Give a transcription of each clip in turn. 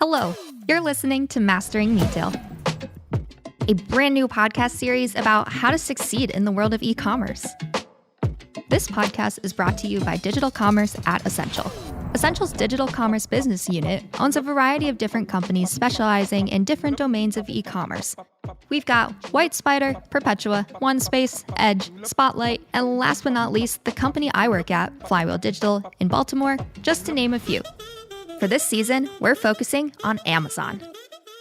Hello, you're listening to Mastering Retail, a brand new podcast series about how to succeed in the world of e-commerce. This podcast is brought to you by Digital Commerce at Essential. Essential's digital commerce business unit owns a variety of different companies specializing in different domains of e-commerce. We've got White Spider, Perpetua, OneSpace, Edge, Spotlight, and last but not least, the company I work at, Flywheel Digital, in Baltimore, just to name a few. For this season, we're focusing on Amazon.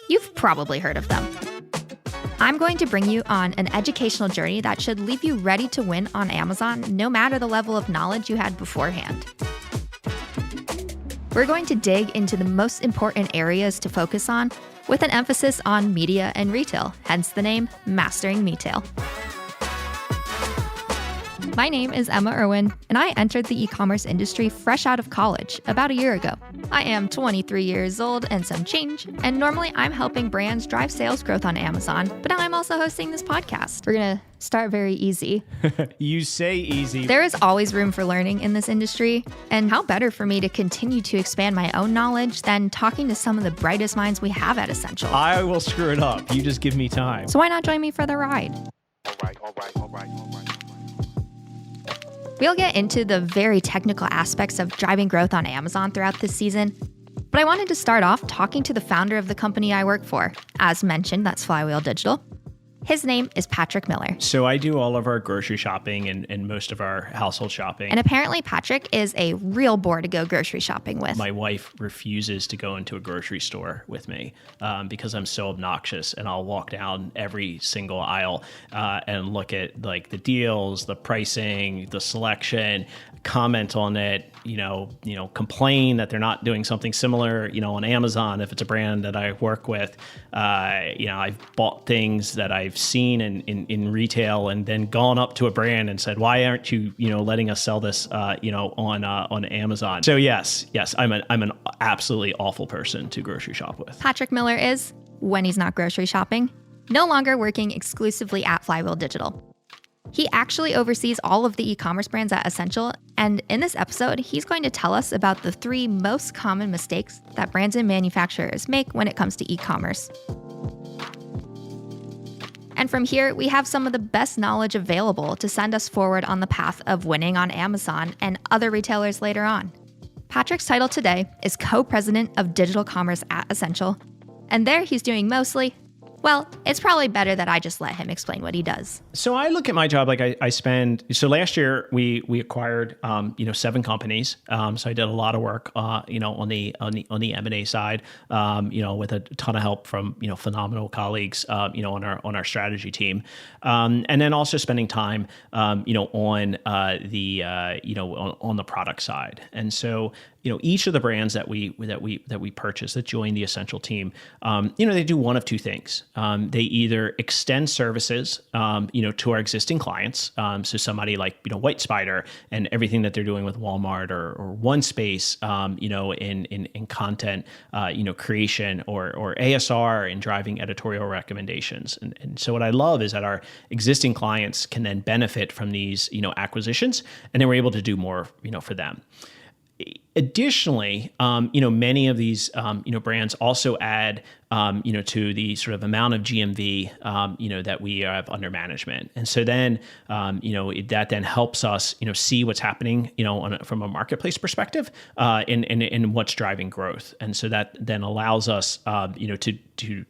You've probably heard of them. I'm going to bring you on an educational journey that should leave you ready to win on Amazon, no matter the level of knowledge you had beforehand. We're going to dig into the most important areas to focus on, with an emphasis on media and retail, hence the name Mastering Retail. My name is Emma Irwin, and I entered the e-commerce industry fresh out of college about a year ago. I am 23 years old and some change, and normally I'm helping brands drive sales growth on Amazon, but now I'm also hosting this podcast. We're gonna start very easy. You say easy. There is always room for learning in this industry, and how better for me to continue to expand my own knowledge than talking to some of the brightest minds we have at Essential. I will screw it up. You just give me time. So why not join me for the ride? All right. We'll get into the very technical aspects of driving growth on Amazon throughout this season, but I wanted to start off talking to the founder of the company I work for. As mentioned, that's Flywheel Digital. His name is Patrick Miller. So I do all of our grocery shopping and most of our household shopping. And apparently Patrick is a real bore to go grocery shopping with. My wife refuses to go into a grocery store with me because I'm so obnoxious, and I'll walk down every single aisle and look at like the deals, the pricing, the selection, comment on it, complain that they're not doing something similar, on Amazon if it's a brand that I work with. I've bought things that I've seen in retail and then gone up to a brand and said, why aren't you, letting us sell this, on Amazon? So yes, I'm an absolutely awful person to grocery shop with. Patrick Miller is, when he's not grocery shopping, no longer working exclusively at Flywheel Digital. He actually oversees all of the e-commerce brands at Essential, and in this episode, he's going to tell us about the 3 most common mistakes that brands and manufacturers make when it comes to e-commerce. And from here, we have some of the best knowledge available to send us forward on the path of winning on Amazon and other retailers later on. Patrick's title today is Co-President of Digital Commerce at Essential, and there he's doing mostly, well, it's probably better that I just let him explain what he does. So I look at my job like so last year we acquired 7 companies. So I did a lot of work on the M&A side, with a ton of help from phenomenal colleagues on our strategy team, and then also spending time on the product side. And so each of the brands that we purchase that join the Essential team, they do one of 2 things. They either extend services, to our existing clients. So somebody like, White Spider and everything that they're doing with Walmart or OneSpace, in content, creation or ASR and driving editorial recommendations. And so what I love is that our existing clients can then benefit from these, acquisitions, and then we're able to do more, for them. Additionally, many of these, brands also add, to the sort of amount of GMV, that we have under management. And so then, that then helps us, see what's happening, from a marketplace perspective, and what's driving growth. And so that then allows us, to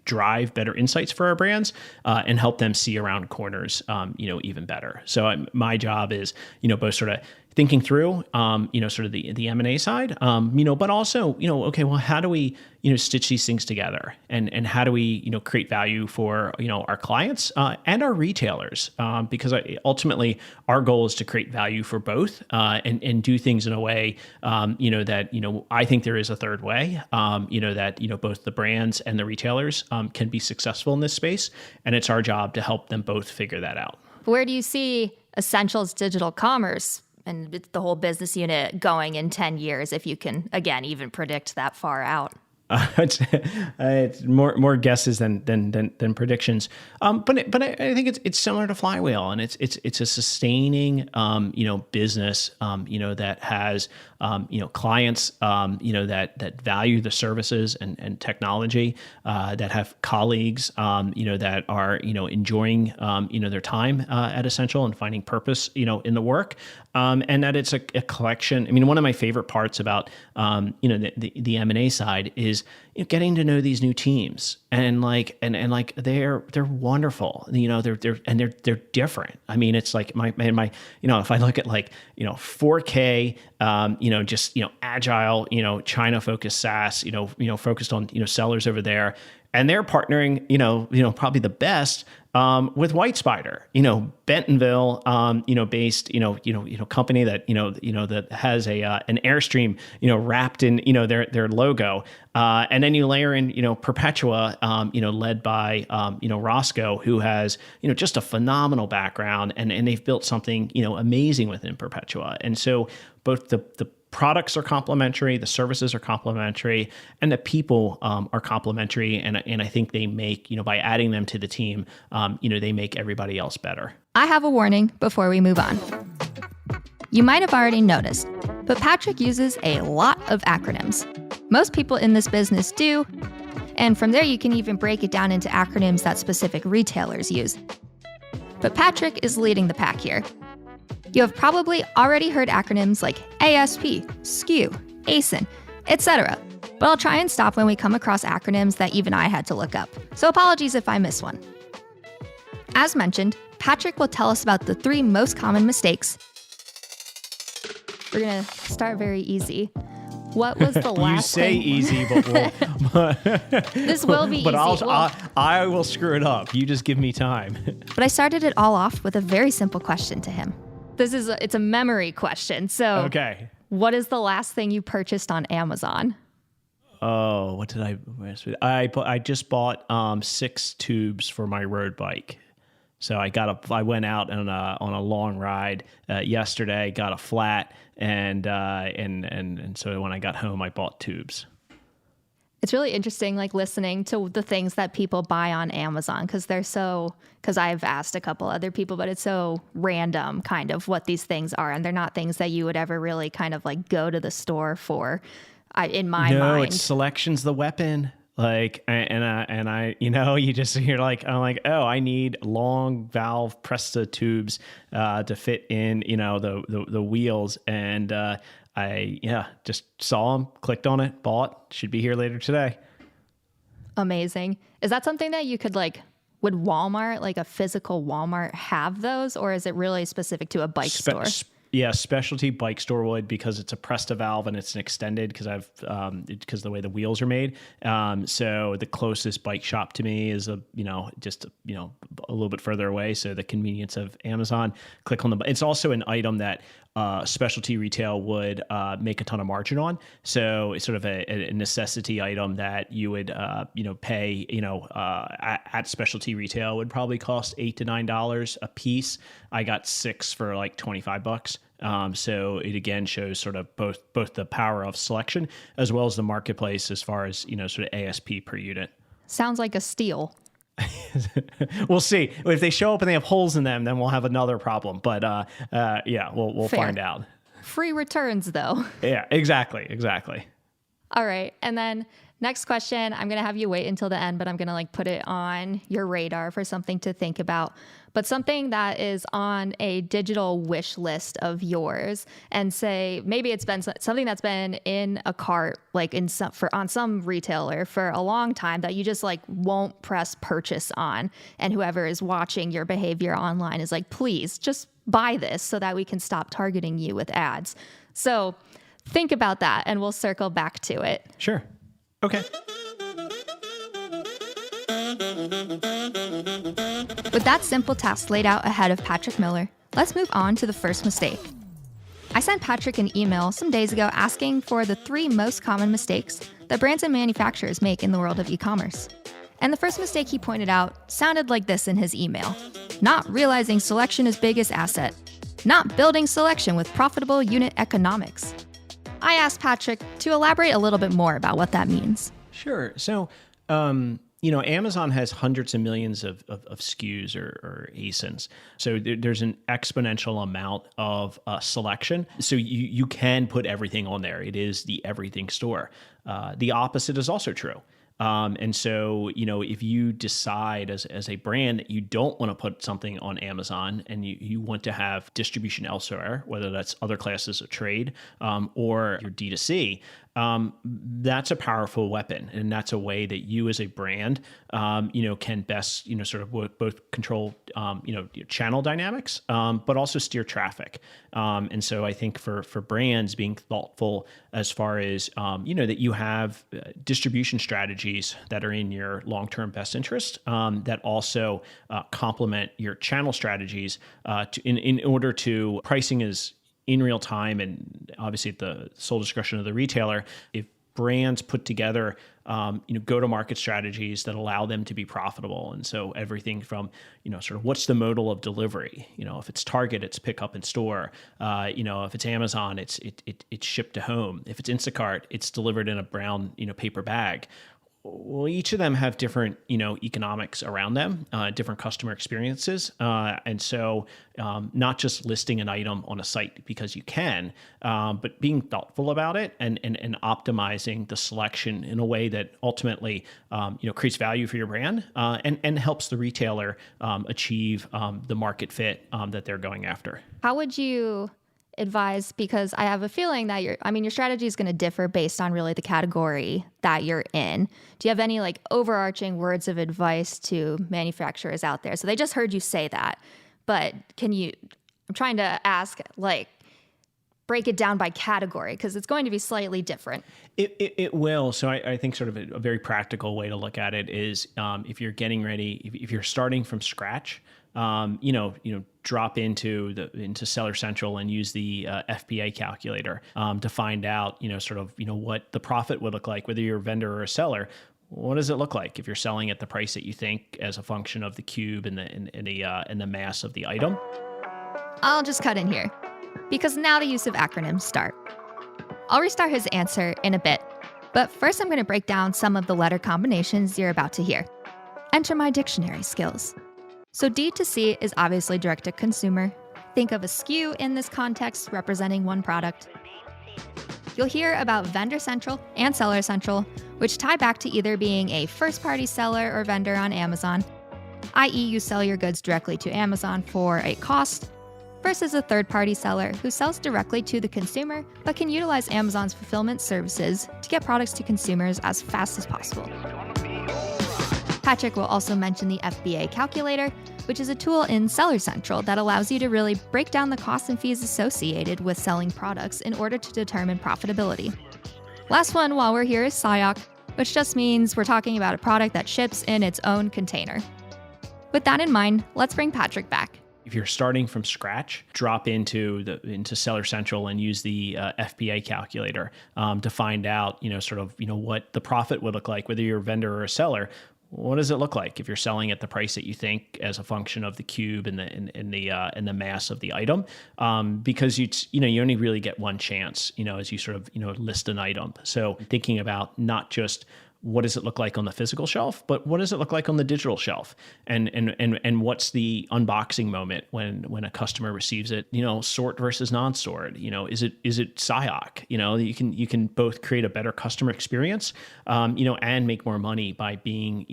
drive better insights for our brands, and help them see around corners, even better. So my job is, both sort of thinking through, sort of the M&A side, but also, okay, well, how do we, stitch these things together, and how do we, create value for, our clients and our retailers, because ultimately our goal is to create value for both, and do things in a way, that, I think there is a third way, that, both the brands and the retailers can be successful in this space, and it's our job to help them both figure that out. Where do you see Essential's digital commerce and the whole business unit going in 10 years, if you can, again, even predict that far out? It's more guesses than predictions. But I think it's similar to Flywheel, and it's a sustaining business that has clients that value the services and technology, that have colleagues that are enjoying their time at Essential and finding purpose in the work, and that it's a collection. I mean, one of my favorite parts about the M&A side is getting to know these new teams, and they're wonderful. They're different. I mean, it's like my if I look at 4K, just agile, China focused SaaS, focused on sellers over there, and they're partnering, probably the best with White Spider, Bentonville, based, company that that has an Airstream, wrapped in their logo, and then you layer in Perpetua, led by Roscoe, who has just a phenomenal background, and they've built something amazing within Perpetua, and so both the products are complementary, the services are complementary, and the people are complementary. And I think they make, by adding them to the team, they make everybody else better. I have a warning before we move on. You might have already noticed, but Patrick uses a lot of acronyms. Most people in this business do, and from there you can even break it down into acronyms that specific retailers use. But Patrick is leading the pack here. You have probably already heard acronyms like ASP, SKU, ASIN, etc. But I'll try and stop when we come across acronyms that even I had to look up. So apologies if I miss one. As mentioned, Patrick will tell us about the 3 most common mistakes. We're going to start very easy. What was the last thing? You say easy, but this will be but easy. I will screw it up. You just give me time. But I started it all off with a very simple question to him. It's a memory question. So, okay. What is the last thing you purchased on Amazon? Oh, what did I just bought 6 tubes for my road bike. So I went out on a long ride yesterday, got a flat, and so when I got home, I bought tubes. It's really interesting, listening to the things that people buy on Amazon, because I've asked a couple other people, but it's so random kind of what these things are. And they're not things that you would ever really kind of go to the store for, in my mind. No, it's selection's the weapon. You just hear I'm like, oh, I need long valve Presta tubes to fit in, the wheels. And I just saw them, clicked on it, bought, should be here later today. Amazing. Is that something that you could would Walmart, a physical Walmart, have those, or is it really specific to a bike store? Yeah, specialty bike store would, because it's a Presta valve and it's an extended, because because the way the wheels are made. So the closest bike shop to me is a little bit further away. So the convenience of Amazon, click on it's also an item that specialty retail would make a ton of margin on. So it's sort of a necessity item that you would pay at specialty retail would probably cost $8 to $9 a piece. I got 6 for $25. So it again shows sort of both the power of selection as well as the marketplace as far as sort of ASP per unit. Sounds like a steal. We'll see. If they show up and they have holes in them, then we'll have another problem. But we'll Fair. find out. Free returns, though. Yeah, exactly. All right. And then next question, I'm going to have you wait until the end, but I'm going to put it on your radar for something to think about. But something that is on a digital wish list of yours, and say maybe it's been something that's been in a cart, on some retailer for a long time, that you just won't press purchase on, and whoever is watching your behavior online is please just buy this so that we can stop targeting you with ads. So think about that, and we'll circle back to it. Sure. Okay. With that simple task laid out ahead of Patrick Miller, let's move on to the first mistake. I sent Patrick an email some days ago asking for the 3 most common mistakes that brands and manufacturers make in the world of e-commerce. And the first mistake he pointed out sounded like this in his email: not realizing selection is biggest asset, not building selection with profitable unit economics. I asked Patrick to elaborate a little bit more about what that means. Sure. So, Amazon has hundreds of millions of SKUs or ASINs. So there's an exponential amount of selection. So you can put everything on there. It is the everything store. The opposite is also true. And so, if you decide as a brand that you don't want to put something on Amazon and you want to have distribution elsewhere, whether that's other classes of trade or your D2C, that's a powerful weapon. And that's a way that you as a brand, can best, sort of both control, channel dynamics, but also steer traffic. And so I think for brands being thoughtful as far as, that you have distribution strategies that are in your long-term best interest, that also complement your channel strategies in order to pricing is in real time and obviously at the sole discretion of the retailer. If brands put together, go-to-market strategies that allow them to be profitable. And so everything from, sort of what's the modal of delivery? If it's Target, it's pick up in store. If it's Amazon, it's shipped to home. If it's Instacart, it's delivered in a brown, paper bag. Well, each of them have different, economics around them, different customer experiences. And so not just listing an item on a site because you can, but being thoughtful about it and optimizing the selection in a way that ultimately, creates value for your brand and helps the retailer achieve the market fit that they're going after. How would you advise, because I have a feeling that your strategy is going to differ based on really the category that you're in. Do you have any overarching words of advice to manufacturers out there? So they just heard you say that, but I'm trying to ask, break it down by category because it's going to be slightly different. It will. So I think sort of a very practical way to look at it is if you're getting ready, if you're starting from scratch, drop into Seller Central and use the FBA calculator to find out, what the profit would look like, whether you're a vendor or a seller. What does it look like if you're selling at the price that you think as a function of the cube and the mass of the item? I'll just cut in here because now the use of acronyms start. I'll restart his answer in a bit, but first I'm going to break down some of the letter combinations you're about to hear. Enter my dictionary skills. So D2C is obviously direct to consumer. Think of a SKU in this context representing one product. You'll hear about Vendor Central and Seller Central, which tie back to either being a first-party seller or vendor on Amazon, i.e. you sell your goods directly to Amazon for a cost, versus a third-party seller who sells directly to the consumer but can utilize Amazon's fulfillment services to get products to consumers as fast as possible. Patrick will also mention the FBA calculator, which is a tool in Seller Central that allows you to really break down the costs and fees associated with selling products in order to determine profitability. Last one while we're here is SIOC, which just means we're talking about a product that ships in its own container. With that in mind, let's bring Patrick back. If you're starting from scratch, drop into Seller Central and use the FBA calculator to find out, what the profit would look like, whether you're a vendor or a seller. What does it look like if you're selling at the price that you think as a function of the cube and the mass of the item? Because you only really get one chance, as you sort of list an item. So thinking about not just what does it look like on the physical shelf, but what does it look like on the digital shelf? And what's the unboxing moment when a customer receives it, sort versus non-sort, is it SIOC? You can both create a better customer experience, and make more money by being,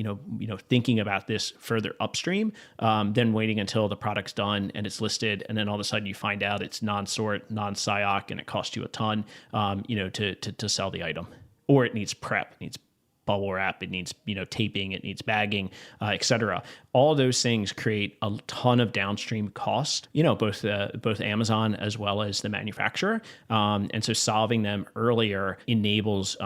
thinking about this further upstream, than waiting until the product's done and it's listed. And then all of a sudden you find out it's non-sort, non-SIOC, and it costs you a ton, to sell the item, or it needs prep, it needs bubble wrap, it needs, taping, it needs bagging, et cetera. All those things create a ton of downstream cost, both Amazon as well as the manufacturer. And so solving them earlier enables,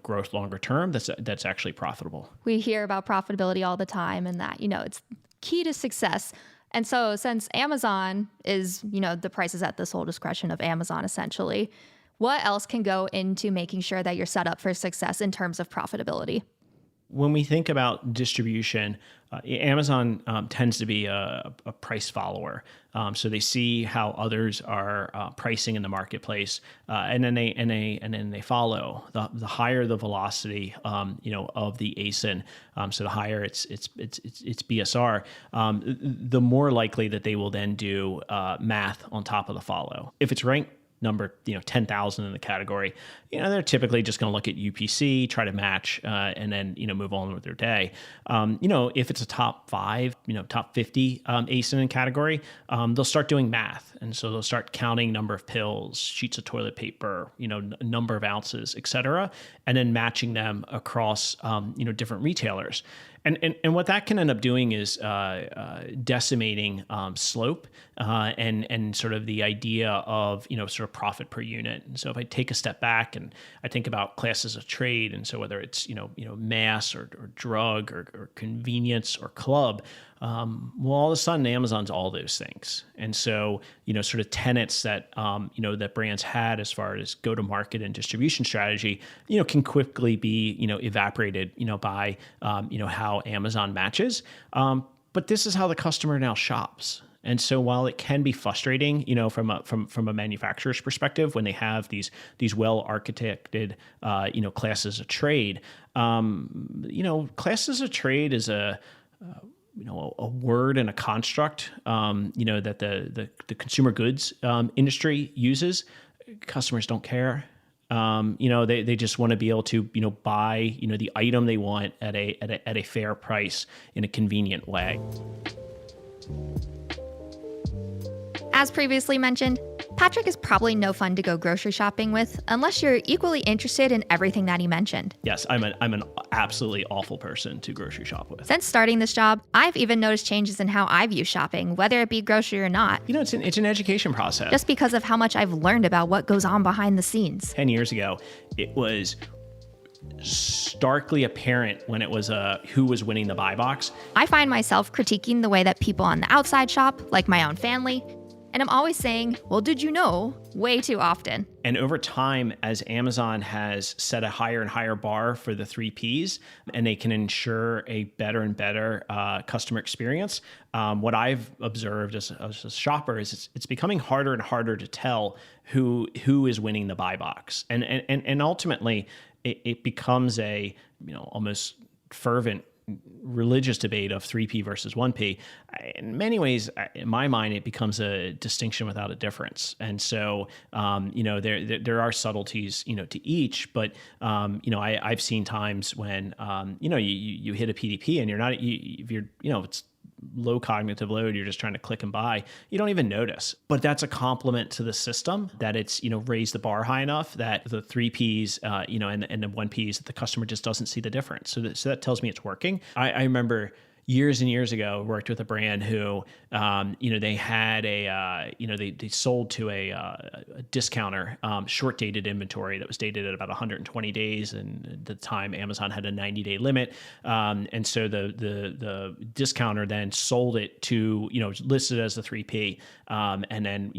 growth longer term that's actually profitable. We hear about profitability all the time and that, it's key to success. And so since Amazon is, the price is at the sole discretion of Amazon essentially, what else can go into making sure that you're set up for success in terms of profitability? When we think about distribution, Amazon tends to be a price follower. So they see how others are pricing in the marketplace, and then they follow. The higher the velocity, of the ASIN, so the higher its BSR, the more likely that they will then do math on top of the follow. If it's ranked number 10,000 in the category, they're typically just going to look at UPC, try to match, and then move on with their day. If it's a top 5, top 50 ASIN in category, they'll start doing math, and so they'll start counting number of pills, sheets of toilet paper, number of ounces, etc., and then matching them across different retailers. And what that can end up doing is decimating slope and sort of the idea of sort of profit per unit. And so if I take a step back and I think about classes of trade, and so whether it's mass or drug or convenience or club, well, all of a sudden Amazon's all those things. And so sort of tenets that that brands had as far as go to market and distribution strategy can quickly be evaporated by how Amazon matches. But this is how the customer now shops. And so while it can be frustrating, from a manufacturer's perspective, when they have these well architected, classes of trade, classes of trade is a word and a construct, that the consumer goods industry uses. Customers don't care. They just want to be able to buy the item they want at a fair price in a convenient way. As previously mentioned, Patrick is probably no fun to go grocery shopping with unless you're equally interested in everything that he mentioned. Yes, I'm an absolutely awful person to grocery shop with. Since starting this job, I've even noticed changes in how I view shopping, whether it be grocery or not. It's an education process. Just because of how much I've learned about what goes on behind the scenes. 10 years ago, it was starkly apparent when it was who was winning the buy box. I find myself critiquing the way that people on the outside shop, like my own family, and I'm always saying, well, did you know, way too often. And over time, as Amazon has set a higher and higher bar for the 3Ps, and they can ensure a better and better customer experience, what I've observed as a shopper is it's becoming harder and harder to tell who is winning the buy box. And ultimately, it becomes a almost fervent religious debate of 3P versus 1P. In many ways, in my mind, it becomes a distinction without a difference. And so, there are subtleties, to each, but, I've seen times when, you hit a PDP and if you're, it's low cognitive load, you're just trying to click and buy, you don't even notice. But that's a compliment to the system that it's, raised the bar high enough that the 3Ps, and the 1Ps, that the customer just doesn't see the difference. So that tells me it's working. I remember years and years ago, worked with a brand who, they had they sold to a discounter, short dated inventory that was dated at about 120 days. And at the time, Amazon had a 90-day limit. And so the discounter then sold it to, listed as the 3P, and then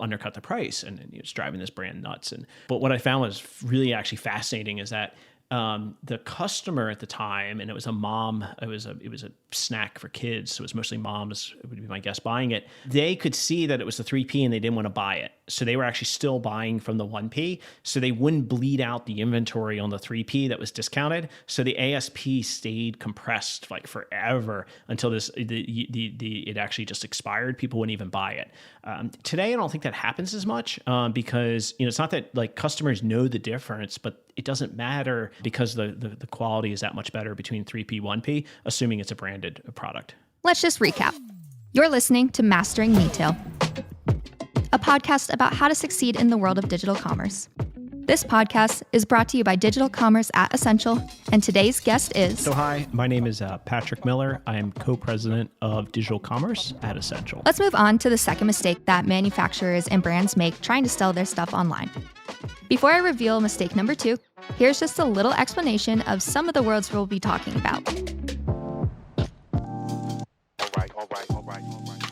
undercut the price, and it's driving this brand nuts. But what I found was really actually fascinating is that the customer at the time, and it was a mom, it was a snack for kids, so it was mostly moms, would be my guess, buying it. They could see that it was the 3P and they didn't want to buy it. So they were actually still buying from the 1P, so they wouldn't bleed out the inventory on the 3P that was discounted. So the ASP stayed compressed like forever until it actually just expired. People wouldn't even buy it. Today, I don't think that happens as much because it's not that like customers know the difference, but it doesn't matter because the quality is that much better between 3P, 1P, assuming it's a branded product. Let's just recap. You're listening to Mastering Retail, a podcast about how to succeed in the world of digital commerce. This podcast is brought to you by Digital Commerce at Essential, and today's guest is... So hi, my name is Patrick Miller. I am co-president of Digital Commerce at Essential. Let's move on to the second mistake that manufacturers and brands make trying to sell their stuff online. Before I reveal mistake number 2, here's just a little explanation of some of the words we'll be talking about. All right.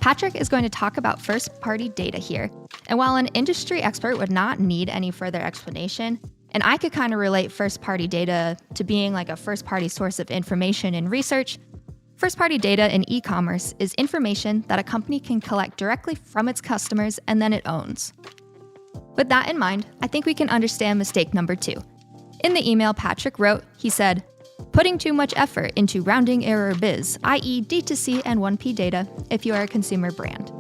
Patrick is going to talk about first-party data here, and while an industry expert would not need any further explanation, And I could kind of relate first-party data to being like a first-party source of information and research. First-party data in e-commerce is information that a company can collect directly from its customers and then it owns. With that in mind, I think we can understand mistake number 2. In the email Patrick wrote, he said, putting too much effort into rounding error biz, i.e. D2C and 1P data, if you are a consumer brand.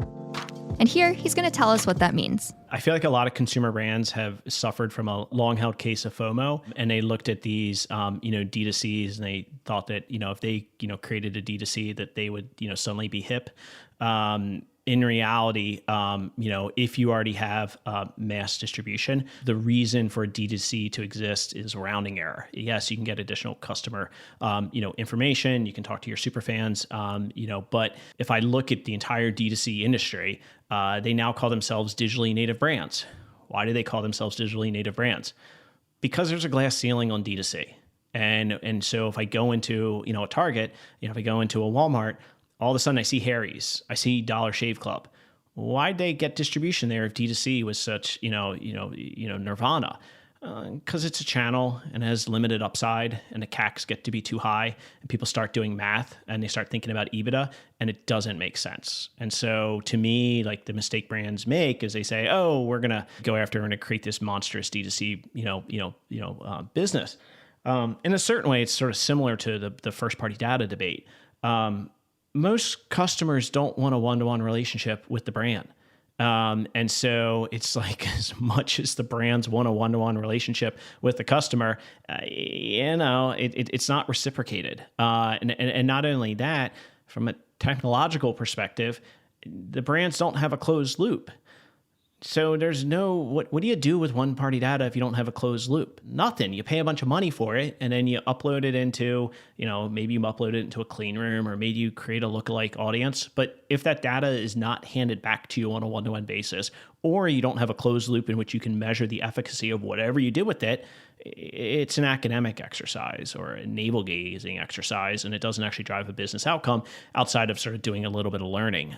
And here, he's going to tell us what that means. I feel like a lot of consumer brands have suffered from a long-held case of FOMO, and they looked at these, D2Cs, and they thought that, if they, created a D2C, that they would, suddenly be hip. In reality, if you already have mass distribution, the reason for D2C to exist is rounding error. Yes, you can get additional customer, information. You can talk to your super fans, but if I look at the entire D2C industry, they now call themselves digitally native brands. Why do they call themselves digitally native brands? Because there's a glass ceiling on D2C. And so if I go into, a Target, if I go into a Walmart, all of a sudden I see Harry's, I see Dollar Shave Club. Why'd they get distribution there if D2C was such, nirvana? Because it's a channel and has limited upside, and the CACs get to be too high, and people start doing math and they start thinking about EBITDA, and it doesn't make sense. And so to me, like the mistake brands make is they say, oh, we're going to go after and create this monstrous D2C, business. In a certain way, it's sort of similar to the first party data debate. Most customers don't want a one-to-one relationship with the brand. And so it's like, as much as the brands want a one-to-one relationship with the customer, it's not reciprocated. And not only that, from a technological perspective, the brands don't have a closed loop. So there's what do you do with one-party data if you don't have a closed loop? Nothing. You pay a bunch of money for it, and then you upload it into, maybe you upload it into a clean room, or maybe you create a lookalike audience. But if that data is not handed back to you on a one-to-one basis, or you don't have a closed loop in which you can measure the efficacy of whatever you did with it, it's an academic exercise or a navel-gazing exercise, and it doesn't actually drive a business outcome outside of sort of doing a little bit of learning.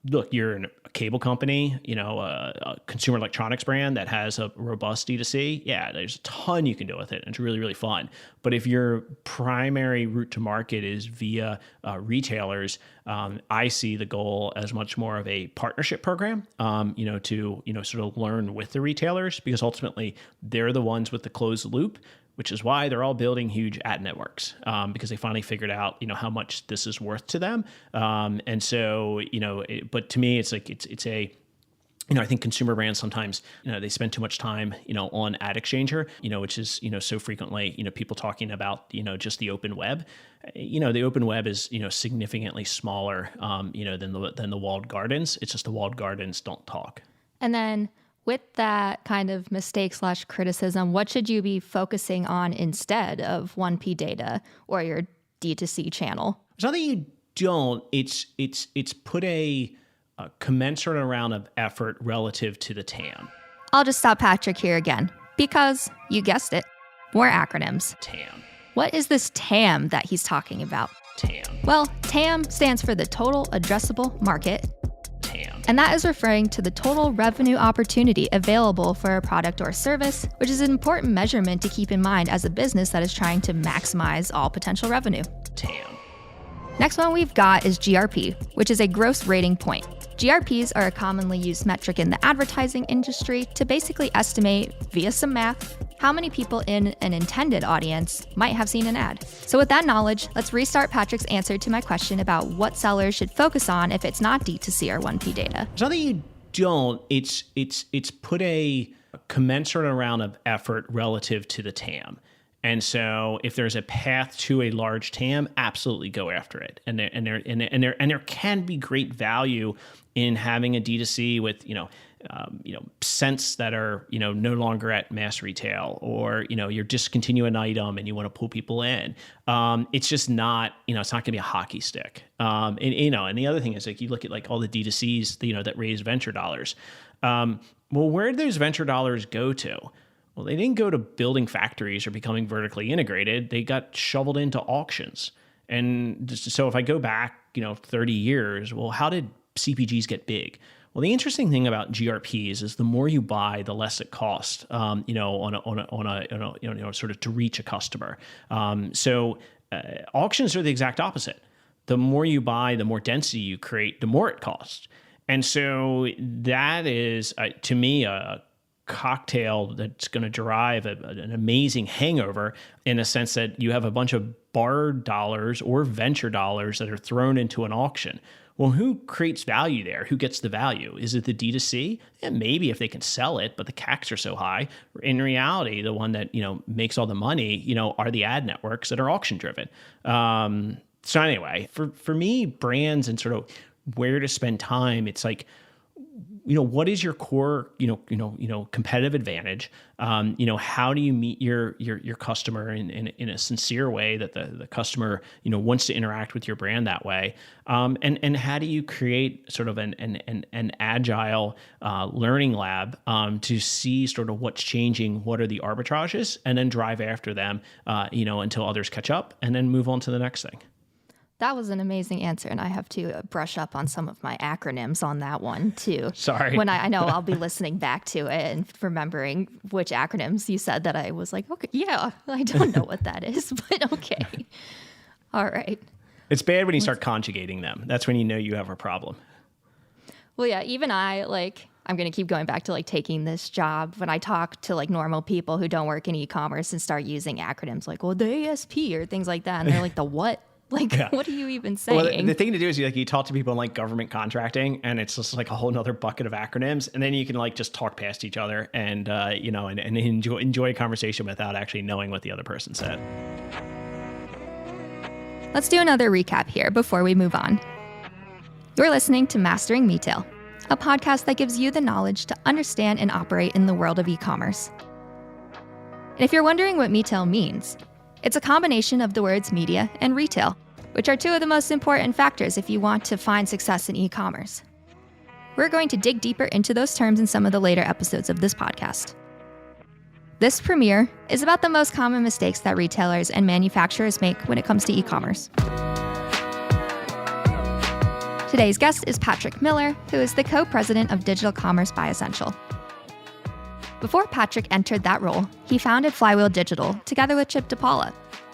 Look, you're a cable company, a consumer electronics brand that has a robust D2C. Yeah, there's a ton you can do with it, and it's really, really fun. But if your primary route to market is via retailers, I see the goal as much more of a partnership program, to sort of learn with the retailers, because ultimately they're the ones with the closed loop, which is why they're all building huge ad networks, because they finally figured out, how much this is worth to them. And so, but to me, it's like, it's a, I think consumer brands sometimes, they spend too much time, on Ad Exchanger, which is, so frequently, people talking about, just the open web. The open web is, significantly smaller, than the walled gardens. It's just the walled gardens don't talk. And then with that kind of mistake/criticism, what should you be focusing on instead of 1P data or your D2C channel? It's not that you don't. It's put a commensurate amount of effort relative to the TAM. I'll just stop Patrick here again, because you guessed it, more acronyms. TAM. What is this TAM that he's talking about? TAM. Well, TAM stands for the total addressable market. TAM. And that is referring to the total revenue opportunity available for a product or service, which is an important measurement to keep in mind as a business that is trying to maximize all potential revenue. TAM. Next one we've got is GRP, which is a gross rating point. GRPs are a commonly used metric in the advertising industry to basically estimate, via some math, how many people in an intended audience might have seen an ad. So with that knowledge, let's restart Patrick's answer to my question about what sellers should focus on if it's not D2C or 1P data. It's not that you don't. It's put a commensurate amount of effort relative to the TAM. And so if there's a path to a large TAM, absolutely go after it. And there can be great value in having a D2C with, scents that are, no longer at mass retail, or, you're discontinuing an item and you want to pull people in. It's just not, it's not going to be a hockey stick. And the other thing is, like, you look at like all the D2Cs, that raise venture dollars. Well, where did those venture dollars go to? Well, they didn't go to building factories or becoming vertically integrated. They got shoveled into auctions. And so if I go back, 30 years, well, how did CPGs get big? Well, the interesting thing about GRPs is the more you buy, the less it costs, sort of to reach a customer. Auctions are the exact opposite. The more you buy, the more density you create, the more it costs. And so that is, to me, a cocktail that's going to derive an amazing hangover, in a sense that you have a bunch of borrowed dollars or venture dollars that are thrown into an auction. Well, who creates value there? Who gets the value? Is it the D2C? Yeah, maybe if they can sell it, but the CACs are so high. In reality, the one that makes all the money, are the ad networks that are auction driven. So anyway, for me, brands and sort of where to spend time, it's like, what is your core, competitive advantage? How do you meet your customer in a sincere way that the customer, wants to interact with your brand that way? And how do you create sort of an agile learning lab to see sort of what's changing, what are the arbitrages, and then drive after them, until others catch up, and then move on to the next thing. That was an amazing answer, and I have to brush up on some of my acronyms on that one too. Sorry. When I know I'll be listening back to it and remembering which acronyms you said that I was like, okay, yeah, I don't know what that is, but okay. All right. It's bad when you start conjugating them. That's when you know you have a problem. Well, yeah, even I'm going to keep going back to taking this job. When I talk to normal people who don't work in e-commerce and start using acronyms the ASP or things like that, and they're like, the what? What are you even saying? Well, the thing to do is you talk to people in government contracting, and it's just a whole nother bucket of acronyms, and then you can just talk past each other and and enjoy a conversation without actually knowing what the other person said. Let's do another recap here before we move on. You're listening to Mastering Retail, a podcast that gives you the knowledge to understand and operate in the world of e-commerce. And if you're wondering what retail means, it's a combination of the words media and retail, which are two of the most important factors if you want to find success in e-commerce. We're going to dig deeper into those terms in some of the later episodes of this podcast. This premiere is about the most common mistakes that retailers and manufacturers make when it comes to e-commerce. Today's guest is Patrick Miller, who is the co-president of Digital Commerce by Essential. Before Patrick entered that role, he founded Flywheel Digital together with Chip DiPaula.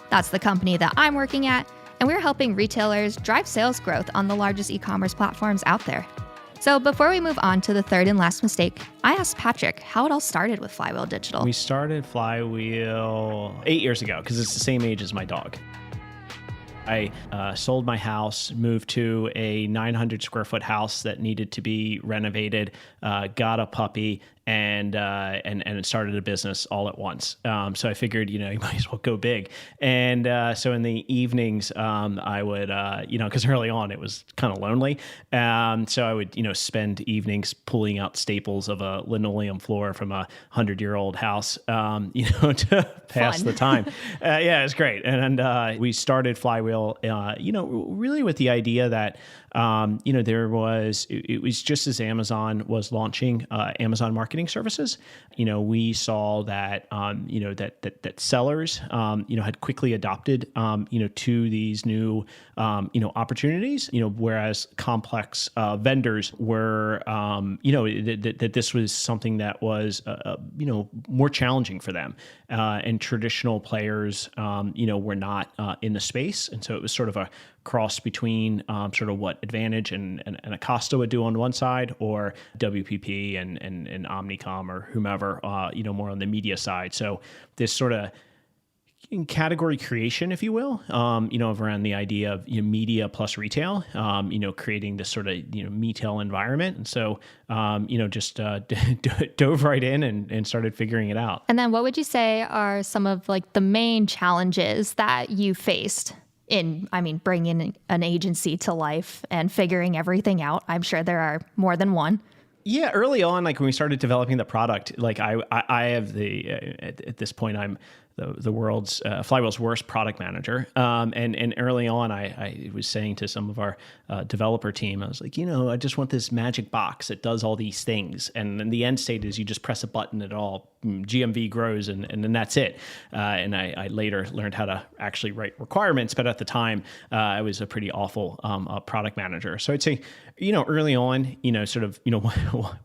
That's the company that I'm working at, and we're helping retailers drive sales growth on the largest e-commerce platforms out there. So before we move on to the third and last mistake, I asked Patrick how it all started with Flywheel Digital. We started Flywheel 8 years ago because it's the same age as my dog. I sold my house, moved to a 900 square foot house that needed to be renovated, got a puppy, and started a business all at once. So I figured, you might as well go big. And so in the evenings, I would, because early on it was kind of lonely. So I would, spend evenings pulling out staples of a linoleum floor from a 100-year-old house, to pass the time. Yeah, it's great. And we started Flywheel, really with the idea that, it was just as Amazon was launching Amazon Marketing Services. We saw that, that sellers, had quickly adopted, to these new, opportunities, whereas complex vendors were, that this was something that was, more challenging for them. And traditional players, were not in the space. And so it was sort of a cross between sort of what Advantage and Acosta would do on one side, or WPP and Omnicom or whomever, more on the media side. So this sort of category creation, if you will, around the idea of media plus retail, creating this sort of retail environment. And so just dove right in and started figuring it out. And then what would you say are some of the main challenges that you faced in, bringing an agency to life and figuring everything out? I'm sure there are more than one. Yeah, early on, when we started developing the product, I have at this point, I'm the world's Flywheel's worst product manager. And early on, I was saying to some of our developer team, I was like, I just want this magic box that does all these things, and then the end state is you just press a button, it all GMV grows, and then that's it. And I later learned how to actually write requirements, but at the time, I was a pretty awful product manager. So I'd say, early on, sort of,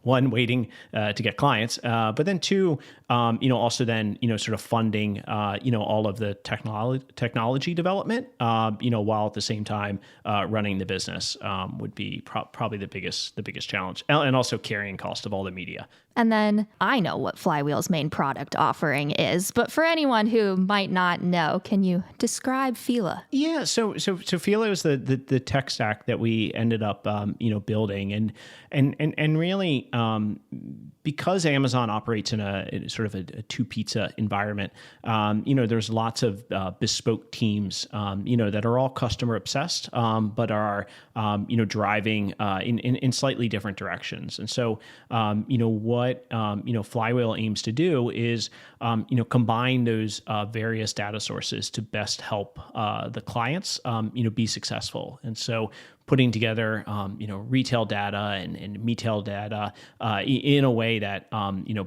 one, waiting to get clients, but then two, also then, sort of funding, all of the technology development, while at the same time running the business would be probably the biggest challenge, and also carrying cost of all the media. And then I know what Flywheel's main product offering is, but for anyone who might not know, can you describe Fila? Yeah, so Fila is the tech stack that we ended up building, and really because Amazon operates in a sort of a two pizza environment, there's lots of bespoke teams that are all customer obsessed, but are driving in slightly different directions. And so what Flywheel aims to do is combine those various data sources to best help the clients be successful. And so putting together retail data and retail data in a way that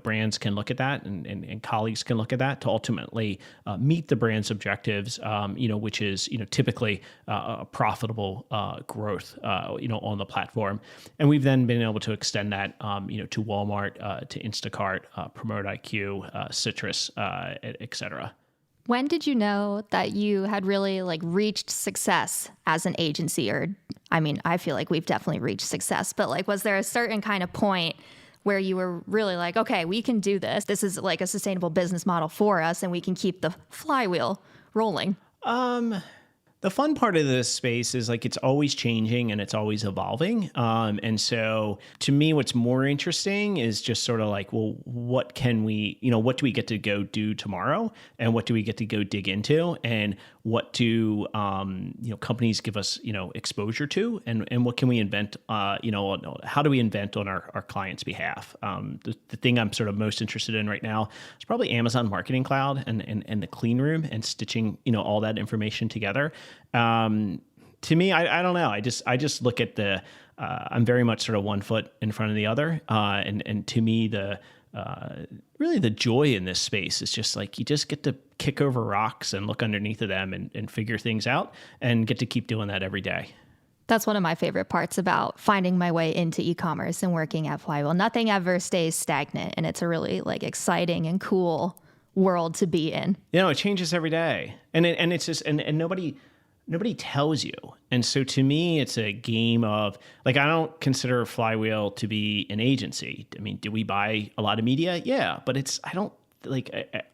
brands can look at that and colleagues can look at that to ultimately meet the brand's objectives, which is typically a profitable growth on the platform. And we've then been able to extend that to Walmart, to Instacart, Promote IQ, Citrus, et cetera. When did you know that you had really reached success as an agency? Or, I feel like we've definitely reached success, but was there a certain kind of point where you were really okay, we can do this. This is a sustainable business model for us, and we can keep the flywheel rolling? The fun part of this space is it's always changing and it's always evolving. And so to me, what's more interesting is just sort of what can we, what do we get to go do tomorrow? And what do we get to go dig into? And what do, companies give us, exposure to? And what can we invent, how do we invent on our clients' behalf? The thing I'm sort of most interested in right now is probably Amazon Marketing Cloud and the clean room and stitching, all that information together. To me, I don't know. I just look at I'm very much sort of one foot in front of the other. And to me, really the joy in this space is just you just get to kick over rocks and look underneath of them and figure things out and get to keep doing that every day. That's one of my favorite parts about finding my way into e-commerce and working at Flywheel. Nothing ever stays stagnant, and it's a really exciting and cool world to be in. It changes every day, and it's just and nobody tells you. And so to me, it's a game of I don't consider Flywheel to be an agency. Do we buy a lot of media? Yeah, but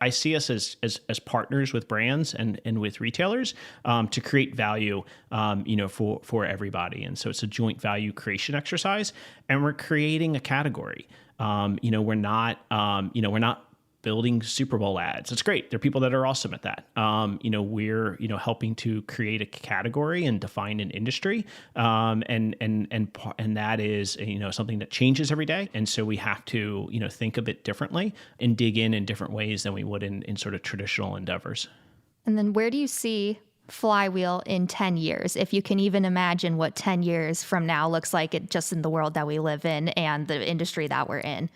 I see us as partners with brands and with retailers to create value, for everybody. And so it's a joint value creation exercise, and we're creating a category. We're not building Super Bowl ads. It's great. There are people that are awesome at that. We're helping to create a category and define an industry, and that is something that changes every day. And so we have to think of it differently and dig in different ways than we would in sort of traditional endeavors. And then where do you see Flywheel in 10 years, if you can even imagine what 10 years from now looks like, it just in the world that we live in and the industry that we're in?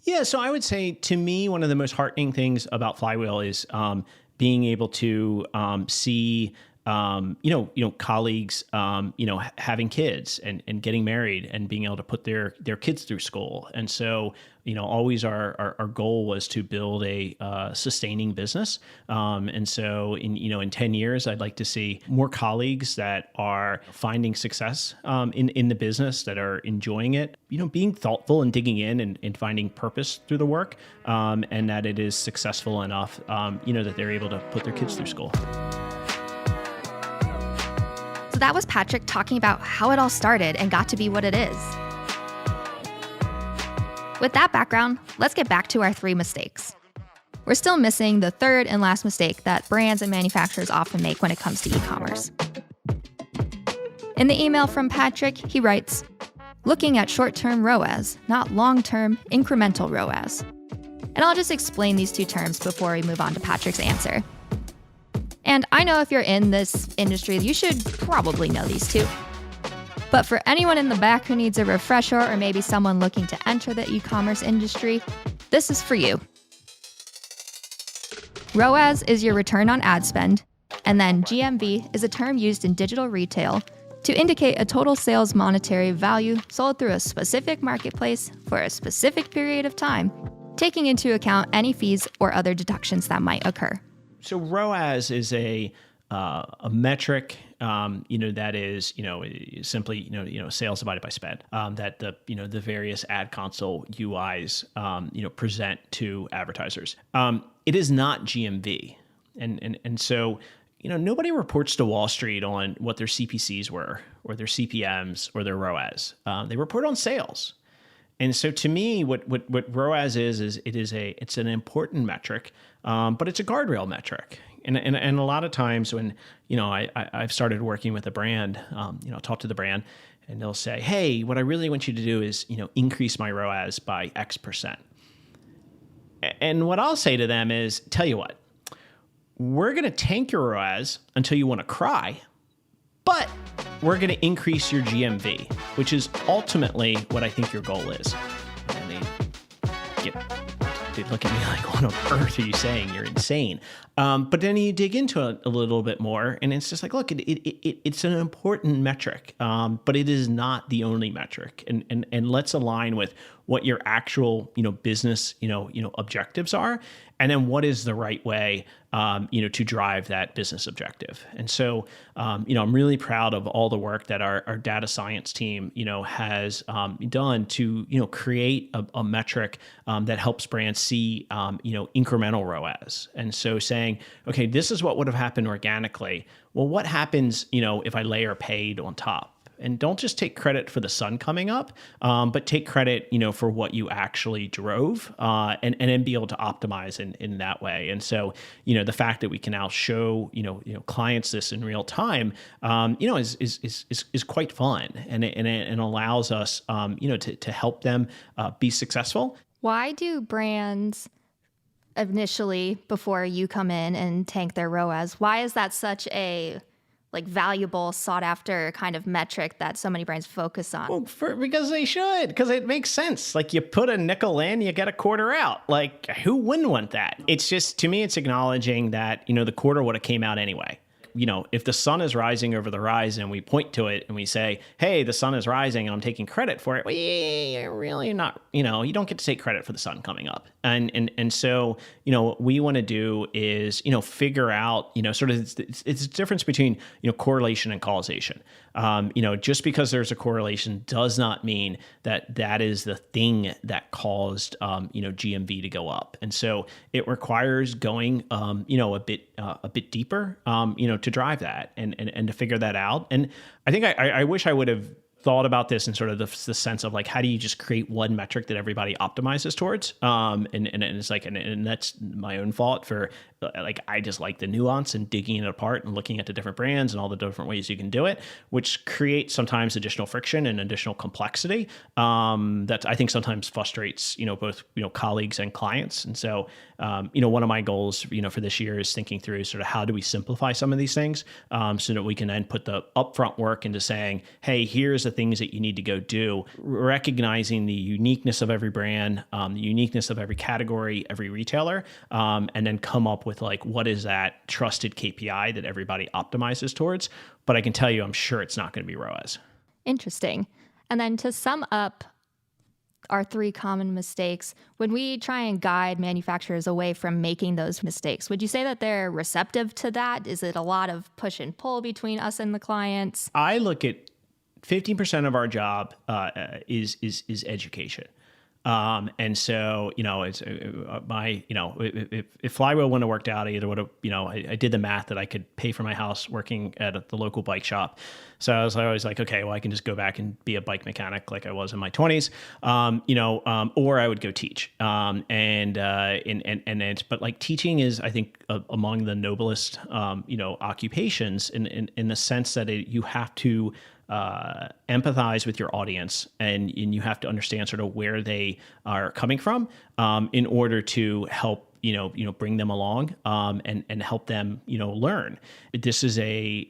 Yeah, so I would say, to me, one of the most heartening things about Flywheel is being able to see colleagues, having kids and getting married and being able to put their kids through school. And so, always our goal was to build a sustaining business. And so in 10 years, I'd like to see more colleagues that are finding success in the business, that are enjoying it, being thoughtful and digging in and finding purpose through the work, and that it is successful enough, that they're able to put their kids through school. So that was Patrick talking about how it all started and got to be what it is. With that background, let's get back to our 3 mistakes. We're still missing the third and last mistake that brands and manufacturers often make when it comes to e-commerce. In the email from Patrick, he writes, looking at short-term ROAS, not long-term incremental ROAS. And I'll just explain these two terms before we move on to Patrick's answer. And I know if you're in this industry, you should probably know these two. But for anyone in the back who needs a refresher, or maybe someone looking to enter the e-commerce industry, this is for you. ROAS is your return on ad spend, and then GMV is a term used in digital retail to indicate a total sales monetary value sold through a specific marketplace for a specific period of time, taking into account any fees or other deductions that might occur. So ROAS is a metric, that is, simply, sales divided by spend, that the various ad console UIs, present to advertisers. It is not GMV. And so, nobody reports to Wall Street on what their CPCs were or their CPMs or their ROAS. They report on sales. And so to me, what ROAS is it's an important metric, but it's a guardrail metric. And a lot of times when, I've started working with a brand, talk to the brand and they'll say, hey, what I really want you to do is, increase my ROAS by X percent. And what I'll say to them is, tell you what, we're going to tank your ROAS until you want to cry, but we're going to increase your GMV, which is ultimately what I think your goal is. And they look at me like, what on earth are you saying? You're insane. But then you dig into it a little bit more, and it's just like, look, it's an important metric, but it is not the only metric. And let's align with what your actual, business, objectives are, and then what is the right way, to drive that business objective. And so, I'm really proud of all the work that our data science team, has done to, create a metric that helps brands see, incremental ROAS. And so saying, okay, this is what would have happened organically. Well, what happens, if I layer paid on top? And don't just take credit for the sun coming up, but take credit, for what you actually drove, and then be able to optimize in that way. And so, the fact that we can now show, clients this in real time, is quite fun, and it allows us, to help them be successful. Why do brands initially, before you come in and tank their ROAS, why is that such a valuable, sought after kind of metric that so many brands focus on? Well, because they should, because it makes sense. Like, you put a nickel in, you get a quarter out. Like, who wouldn't want that? It's just, to me, it's acknowledging that, the quarter would have came out anyway. If the sun is rising over the horizon, we point to it and we say, hey, the sun is rising and I'm taking credit for it. Well, you're really not, you don't get to take credit for the sun coming up. And so, what we want to do is, figure out, sort of it's the difference between, correlation and causation. Just because there's a correlation does not mean that is the thing that caused, GMV to go up. And so it requires going, a bit deeper, to drive that and to figure that out. And I think I wish I would have thought about this in sort of the sense of like, how do you just create one metric that everybody optimizes towards? And it's like, and that's my own fault for I just like the nuance and digging it apart and looking at the different brands and all the different ways you can do it, which creates sometimes additional friction and additional complexity that I think sometimes frustrates, both, colleagues and clients. And so, one of my goals, for this year is thinking through sort of how do we simplify some of these things so that we can then put the upfront work into saying, hey, here's the things that you need to go do, recognizing the uniqueness of every brand, the uniqueness of every category, every retailer, and then come up with what is that trusted KPI that everybody optimizes towards. But I can tell you, I'm sure it's not going to be ROAS. Interesting. And then to sum up our 3 common mistakes, when we try and guide manufacturers away from making those mistakes, would you say that they're receptive to that? Is it a lot of push and pull between us and the clients? I look at 15% of our job is education. And so, it's if Flywheel wouldn't have worked out, I either would have, I did the math that I could pay for my house working at the local bike shop. So I was always like, okay, well, I can just go back and be a bike mechanic like I was in my 20s, or I would go teach. But teaching is, I think, among the noblest, occupations in the sense that you have to empathize with your audience, and you have to understand sort of where they are coming from in order to help bring them along and help them learn. This is an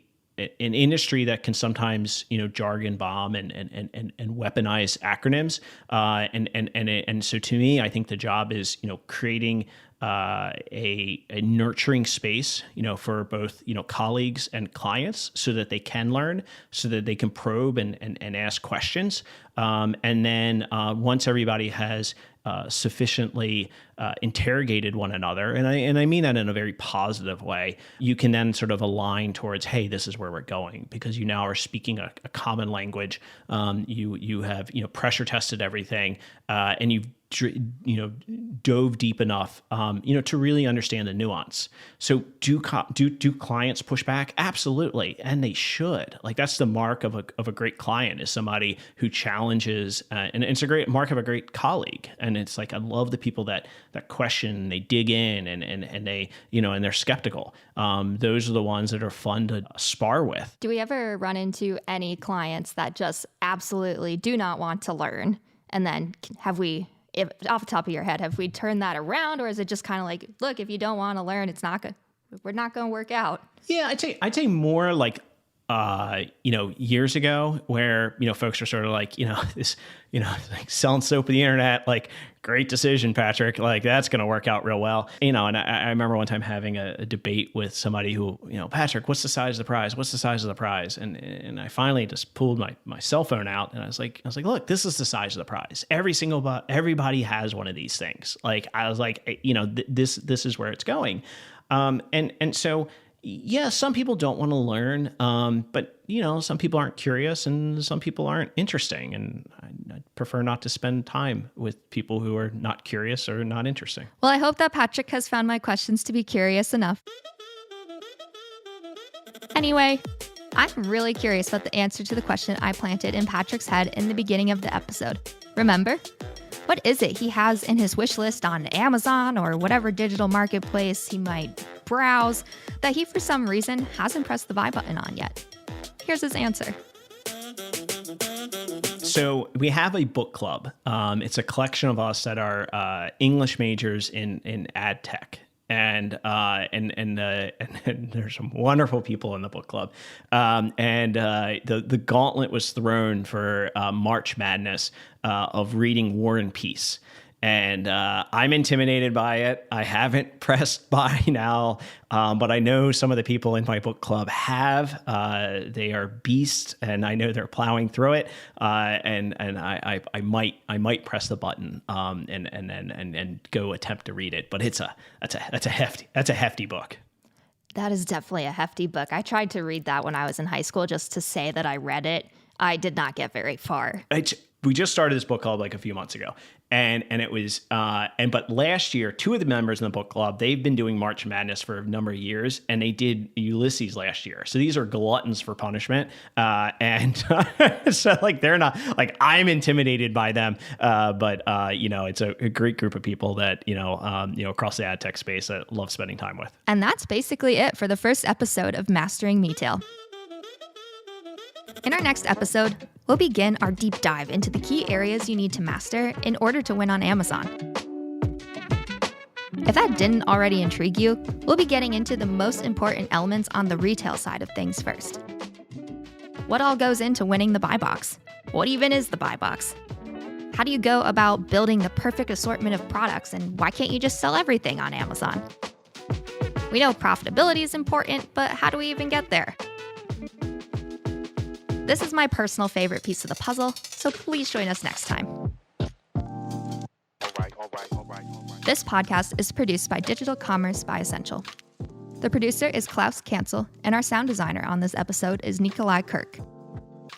industry that can sometimes jargon bomb and weaponize acronyms, and so to me, I think the job is creating a nurturing space for both colleagues and clients, so that they can learn, so that they can probe and ask questions, and then once everybody has sufficiently interrogated one another, and I mean that in a very positive way, you can then sort of align towards, hey, this is where we're going, because you now are speaking a common language. You have pressure tested everything, and you've dove deep enough to really understand the nuance. So do clients push back? Absolutely, and they should. Like, that's the mark of a great client, is somebody who challenges, and it's a great mark of a great colleague. And it's like, I love the people that question, they dig in, and they and they're skeptical. Those are the ones that are fun to spar with. Do we ever run into any clients that just absolutely do not want to learn? And then if off the top of your head, have we turned that around, or is it just kind of like, look, if you don't want to learn, we're not going to work out? Yeah, I'd say more like, years ago, where, folks are sort of like, this, like selling soap on the internet, like, great decision, Patrick, like, that's going to work out real well. And I remember one time having a debate with somebody who, Patrick, what's the size of the prize? What's the size of the prize? And I finally just pulled my cell phone out, and I was like, look, this is the size of the prize. Everybody has one of these things. Like, I was like, this is where it's going. And so, yeah, some people don't want to learn, but some people aren't curious, and some people aren't interesting, and I prefer not to spend time with people who are not curious or not interesting. Well, I hope that Patrick has found my questions to be curious enough. Anyway, I'm really curious about the answer to the question I planted in Patrick's head in the beginning of the episode. Remember? What is it he has in his wish list on Amazon or whatever digital marketplace he might browse that he, for some reason, hasn't pressed the buy button on yet? Here's his answer. So we have a book club. It's a collection of us that are English majors in ad tech. And there's some wonderful people in the book club. The gauntlet was thrown for March Madness of reading War and Peace. And I'm intimidated by it. I haven't pressed buy now, but I know some of the people in my book club have. They are beasts, and I know they're plowing through it. And I might press the button and go attempt to read it. But that's a hefty book. That is definitely a hefty book. I tried to read that when I was in high school just to say that I read it. I did not get very far. We just started this book club like a few months ago. And it was, but last year, two of the members in the book club, they've been doing March Madness for a number of years, and they did Ulysses last year. So these are gluttons for punishment. And so like, they're not like, I'm intimidated by them. But it's a great group of people that, across the ad tech space that love spending time with. And that's basically it for the first episode of Mastering Retail. In our next episode, we'll begin our deep dive into the key areas you need to master in order to win on Amazon. If that didn't already intrigue you, we'll be getting into the most important elements on the retail side of things first. What all goes into winning the buy box? What even is the buy box? How do you go about building the perfect assortment of products, and why can't you just sell everything on Amazon? We know profitability is important, but how do we even get there? This is my personal favorite piece of the puzzle, so please join us next time. All right. This podcast is produced by Digital Commerce by Essential. The producer is Klaus Cancel, and our sound designer on this episode is Nikolai Kirk.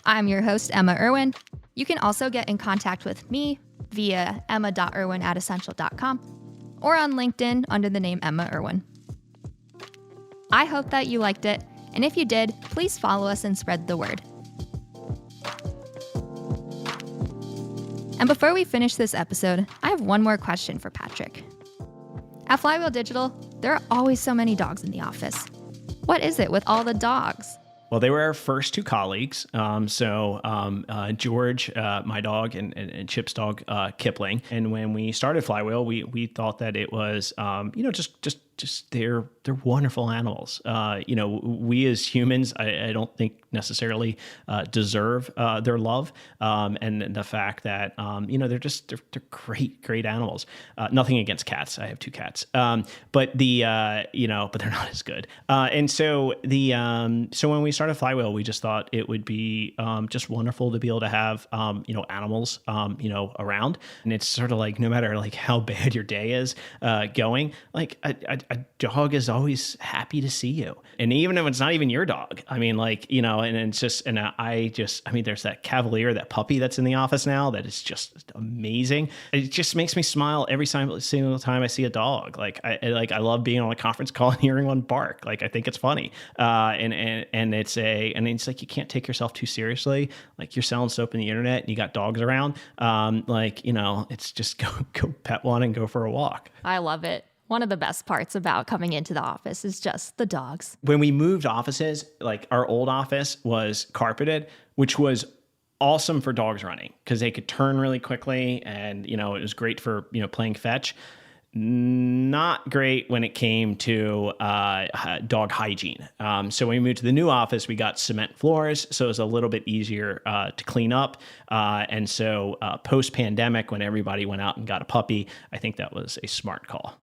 I'm your host, Emma Irwin. You can also get in contact with me via emma.irwin@essential.com or on LinkedIn under the name Emma Irwin. I hope that you liked it, and if you did, please follow us and spread the word. And before we finish this episode, I have one more question for Patrick. At Flywheel Digital, there are always so many dogs in the office. What is it with all the dogs? Well, they were our first two colleagues. George, my dog, and Chip's dog, Kipling. And when we started Flywheel, we thought that it was, just they're wonderful animals. We as humans, I don't think necessarily deserve their love, and the fact that they're great animals. Nothing against cats. I have two cats, but they're not as good. So when we started Flywheel, we just thought it would be just wonderful to be able to have animals around, and it's sort of like no matter like how bad your day is going, like a dog is always happy to see you. And even if it's not even your dog, I mean, and it's just, there's that Cavalier, that puppy that's in the office now that is just amazing. It just makes me smile every single time I see a dog. I love being on a conference call and hearing one bark. Like, I think it's funny. And it's like, you can't take yourself too seriously. Like, you're selling soap in the internet and you got dogs around. It's just go pet one and go for a walk. I love it. One of the best parts about coming into the office is just the dogs. When we moved offices, like our old office was carpeted, which was awesome for dogs running because they could turn really quickly, and it was great for playing fetch. Not great when it came to dog hygiene. So when we moved to the new office, we got cement floors, so it was a little bit easier to clean up. And so post-pandemic, when everybody went out and got a puppy, I think that was a smart call.